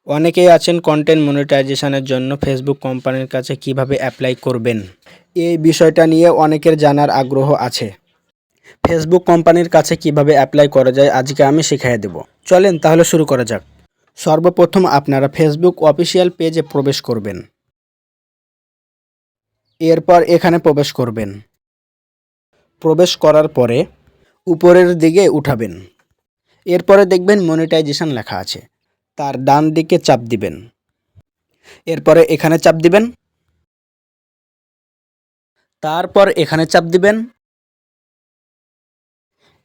অনেকেই আছেন কন্টেন্ট মনিটাইজেশনের জন্য ফেসবুক কোম্পানির কাছে কিভাবে অ্যাপ্লাই করবেন, এই বিষয়টা নিয়ে অনেকের জানার আগ্রহ আছে। ফেসবুক কোম্পানির কাছে কিভাবে অ্যাপ্লাই করা যায় আজকে আমি শিখিয়ে দেব। চলেন তাহলে শুরু করা যাক। সর্বপ্রথম আপনারা ফেসবুক অফিসিয়াল পেজে প্রবেশ করবেন। এরপর এখানে প্রবেশ করবেন। প্রবেশ করার পরে উপরের দিকে উঠাবেন। এরপরে দেখবেন মনিটাইজেশন লেখা আছে, তার ডান দিকে চাপ দিবেন। এরপরে এখানে চাপ দিবেন। তারপর এখানে চাপ দিবেন।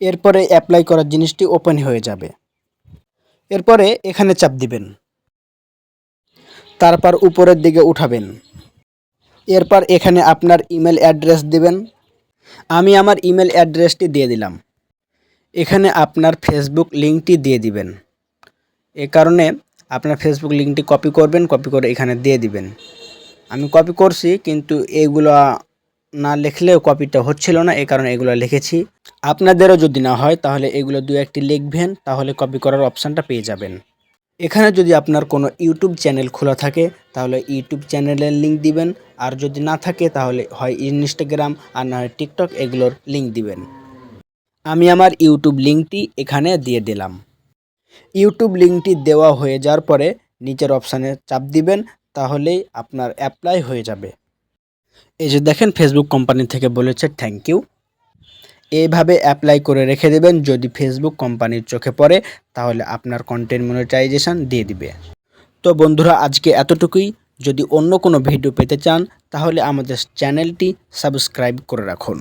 এরপরে অ্যাপ্লাই করার জিনিসটি ওপেন হয়ে যাবে। এরপরে এখানে চাপ দিবেন। তারপর উপরের দিকে উঠাবেন। এরপর এখানে আপনার ইমেল অ্যাড্রেস দিবেন। আমি আমার ইমেল অ্যাড্রেসটি দিয়ে দিলাম। এখানে আপনার ফেসবুক লিঙ্কটি দিয়ে দিবেন। এ কারণে আপনার ফেসবুক লিঙ্কটি কপি করবেন, কপি করে এখানে দিয়ে দিবেন। আমি কপি করছি, কিন্তু এগুলো না লিখলেও কপিটা হচ্ছিল না, এই কারণে এগুলো লিখেছি। আপনাদেরও যদি না হয় তাহলে এগুলো দু একটি লিখবেন, তাহলে কপি করার অপশানটা পেয়ে যাবেন। এখানে যদি আপনার কোনো ইউটিউব চ্যানেল খোলা থাকে তাহলে ইউটিউব চ্যানেলের লিঙ্ক দিবেন, আর যদি না থাকে তাহলে হয় ইনস্টাগ্রাম আর না হয় টিকটক, এগুলোর লিঙ্ক দিবেন। আমি আমার ইউটিউব লিঙ্কটি এখানে দিয়ে দিলাম। ইউটিউব লিঙ্কটি দেওয়া হয়ে যাওয়ার পরে নিচের অপশানে চাপ দিবেন, তাহলেই আপনার অ্যাপ্লাই হয়ে যাবে। এই যে দেখেন ফেসবুক কোম্পানি থেকে বলেছে থ্যাংক ইউ। এইভাবে অ্যাপ্লাই করে রেখে দেবেন। যদি ফেসবুক কোম্পানির চোখে পড়ে তাহলে আপনার কন্টেন্ট মনিটাইজেশন দিয়ে দিবে। তো বন্ধুরা, আজকে এতটুকুই। যদি অন্য কোনো ভিডিও পেতে চান তাহলে আমাদের চ্যানেলটি সাবস্ক্রাইব করে রাখুন।